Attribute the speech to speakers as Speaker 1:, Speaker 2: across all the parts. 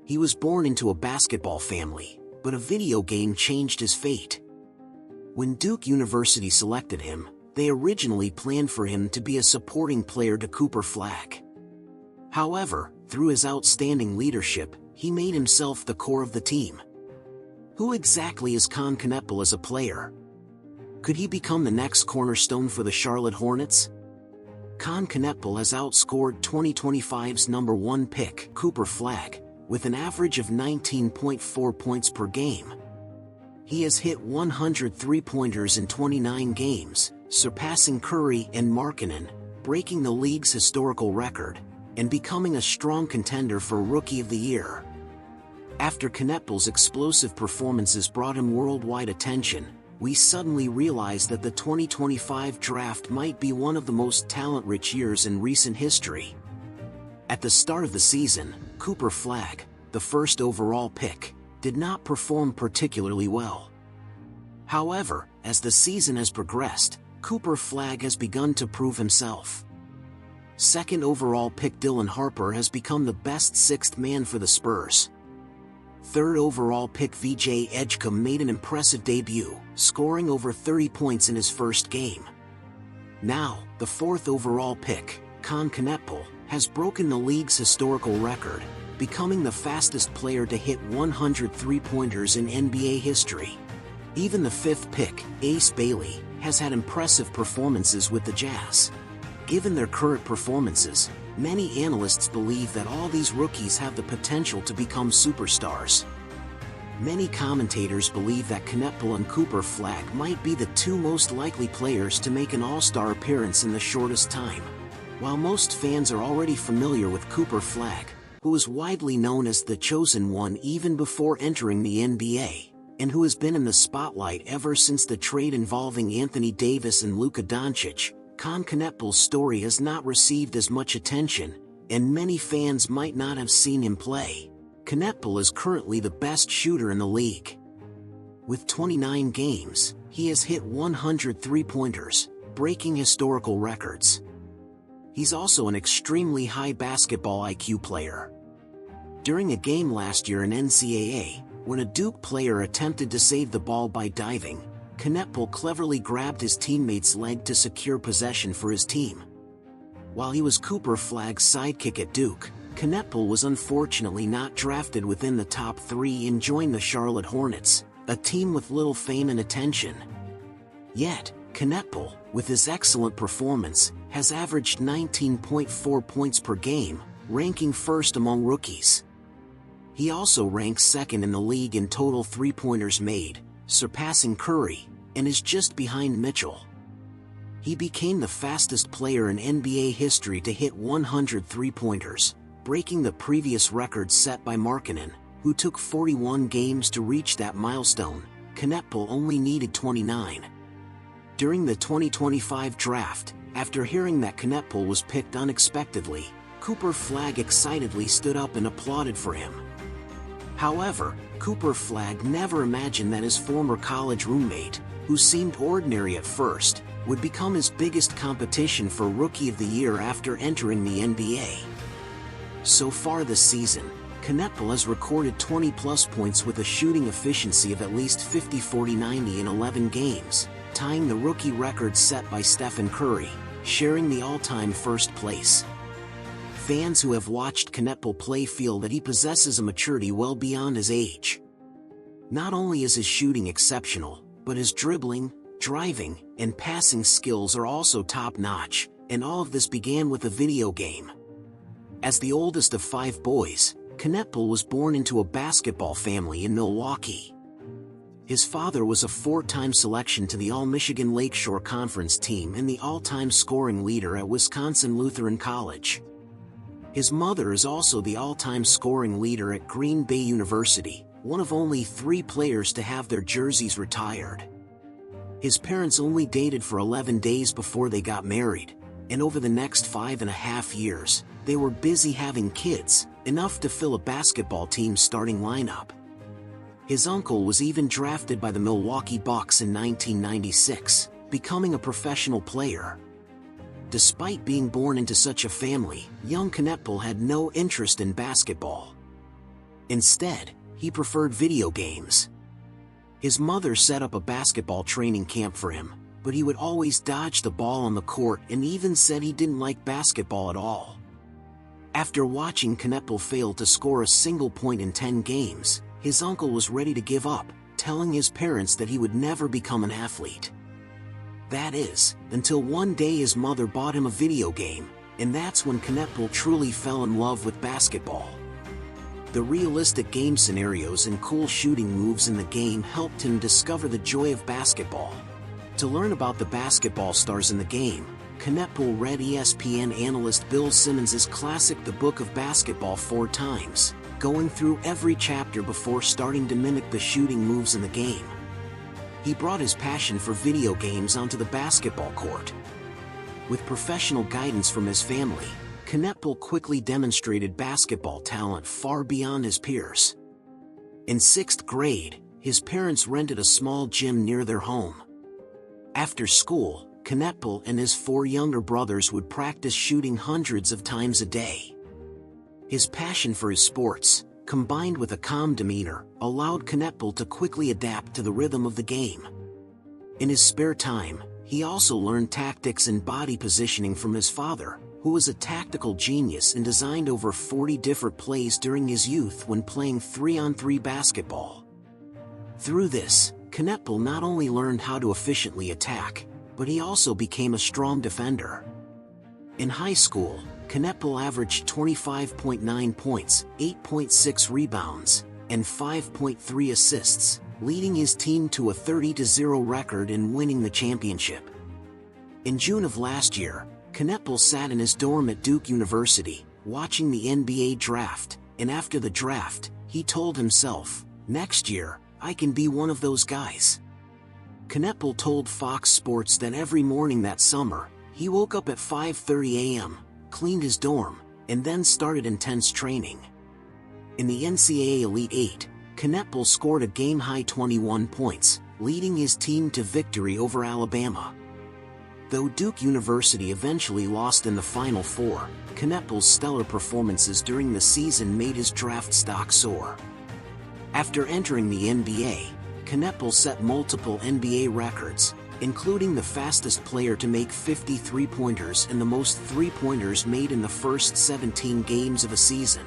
Speaker 1: He was born into a basketball family, but a video game changed his fate. When Duke University selected him, they originally planned for him to be a supporting player to Cooper Flagg. However, through his outstanding leadership, he made himself the core of the team. Who exactly is Kon Knueppel as a player? Could he become the next cornerstone for the Charlotte Hornets? Kon Knueppel has outscored 2025's number 1 pick, Cooper Flagg, with an average of 19.4 points per game. He has hit 100 three-pointers in 29 games, surpassing Curry and Markkanen, breaking the league's historical record, and becoming a strong contender for Rookie of the Year. After Knueppel's explosive performances brought him worldwide attention, we suddenly realized that the 2025 draft might be one of the most talent-rich years in recent history. At the start of the season, Cooper Flagg, the first overall pick, did not perform particularly well. However, as the season has progressed, Cooper Flagg has begun to prove himself. Second overall pick Dylan Harper has become the best sixth man for the Spurs. Third overall pick VJ Edgecombe made an impressive debut, scoring over 30 points in his first game. Now, the fourth overall pick, Kon Knueppel, has broken the league's historical record, becoming the fastest player to hit 100 three-pointers in NBA history. Even the fifth pick, Ace Bailey, has had impressive performances with the Jazz. Given their current performances, many analysts believe that all these rookies have the potential to become superstars. Many commentators believe that Knueppel and Cooper Flagg might be the two most likely players to make an All-Star appearance in the shortest time. While most fans are already familiar with Cooper Flagg, who is widely known as the Chosen One even before entering the NBA, and who has been in the spotlight ever since the trade involving Anthony Davis and Luka Doncic, Kon Knueppel's story has not received as much attention, and many fans might not have seen him play. Knueppel is currently the best shooter in the league. With 29 games, he has hit 100 three-pointers, breaking historical records. He's also an extremely high basketball IQ player. During a game last year in NCAA, when a Duke player attempted to save the ball by diving, Knueppel cleverly grabbed his teammate's leg to secure possession for his team. While he was Cooper Flagg's sidekick at Duke, Knueppel was unfortunately not drafted within the top 3 and joined the Charlotte Hornets, a team with little fame and attention. Yet, Knueppel, with his excellent performance, has averaged 19.4 points per game, ranking first among rookies. He also ranks second in the league in total three-pointers made, surpassing Curry, and is just behind Mitchell. He became the fastest player in NBA history to hit 100 three-pointers, breaking the previous record set by Markkanen, who took 41 games to reach that milestone. Knueppel only needed 29. During the 2025 draft, after hearing that Knueppel was picked unexpectedly, Cooper Flagg excitedly stood up and applauded for him. However, Cooper Flagg never imagined that his former college roommate, who seemed ordinary at first, would become his biggest competition for Rookie of the Year after entering the NBA. So far this season, Knueppel has recorded 20-plus points with a shooting efficiency of at least 50-40-90 in 11 games, tying the rookie record set by Stephen Curry, sharing the all-time first place. Fans who have watched Knueppel play feel that he possesses a maturity well beyond his age. Not only is his shooting exceptional, but his dribbling, driving, and passing skills are also top-notch, and all of this began with a video game. As the oldest of 5 boys, Knueppel was born into a basketball family in Milwaukee. His father was a 4-time selection to the All-Michigan Lakeshore Conference team and the all-time scoring leader at Wisconsin Lutheran College. His mother is also the all-time scoring leader at Green Bay University, one of only 3 players to have their jerseys retired. His parents only dated for 11 days before they got married, and over the next 5.5 years, they were busy having kids, enough to fill a basketball team's starting lineup. His uncle was even drafted by the Milwaukee Bucks in 1996, becoming a professional player. Despite being born into such a family, young Knueppel had no interest in basketball. Instead, he preferred video games. His mother set up a basketball training camp for him, but he would always dodge the ball on the court and even said he didn't like basketball at all. After watching Knueppel fail to score a single point in 10 games, his uncle was ready to give up, telling his parents that he would never become an athlete. That is, until one day his mother bought him a video game, and that's when Knueppel truly fell in love with basketball. The realistic game scenarios and cool shooting moves in the game helped him discover the joy of basketball. To learn about the basketball stars in the game, Knueppel read ESPN analyst Bill Simmons' classic The Book of Basketball 4 times, going through every chapter before starting to mimic the shooting moves in the game. He brought his passion for video games onto the basketball court. With professional guidance from his family, Knueppel quickly demonstrated basketball talent far beyond his peers. In 6th grade, his parents rented a small gym near their home. After school, Knueppel and his 4 younger brothers would practice shooting hundreds of times a day. His passion for his sports, combined with a calm demeanor, allowed Knueppel to quickly adapt to the rhythm of the game. In his spare time, he also learned tactics and body positioning from his father, who was a tactical genius and designed over 40 different plays during his youth when playing 3-on-3 basketball. Through this, Knueppel not only learned how to efficiently attack, but he also became a strong defender. In high school, Knueppel averaged 25.9 points, 8.6 rebounds, and 5.3 assists, leading his team to a 30-0 record and winning the championship. In June of last year, Knueppel sat in his dorm at Duke University, watching the NBA draft, and after the draft, he told himself, "Next year, I can be one of those guys." Knueppel told Fox Sports that every morning that summer, he woke up at 5:30 a.m., cleaned his dorm, and then started intense training. In the NCAA Elite Eight, Knueppel scored a game-high 21 points, leading his team to victory over Alabama. Though Duke University eventually lost in the Final Four, Knueppel's stellar performances during the season made his draft stock soar. After entering the NBA, Knueppel set multiple NBA records, including the fastest player to make 50 three-pointers and the most three-pointers made in the first 17 games of a season.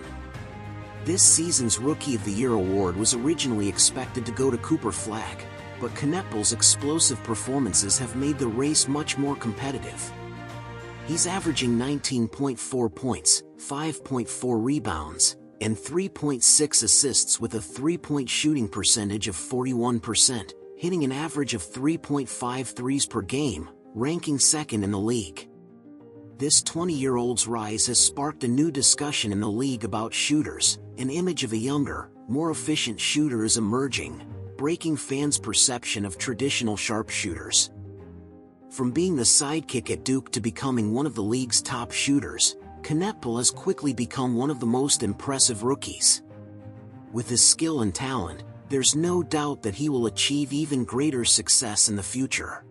Speaker 1: This season's Rookie of the Year award was originally expected to go to Cooper Flagg, but Knueppel's explosive performances have made the race much more competitive. He's averaging 19.4 points, 5.4 rebounds, and 3.6 assists with a three-point shooting percentage of 41%, hitting an average of 3.5 threes per game, ranking second in the league. This 20-year-old's rise has sparked a new discussion in the league about shooters. An image of a younger, more efficient shooter is emerging, breaking fans' perception of traditional sharpshooters. From being the sidekick at Duke to becoming one of the league's top shooters, Knueppel has quickly become one of the most impressive rookies. With his skill and talent, there's no doubt that he will achieve even greater success in the future.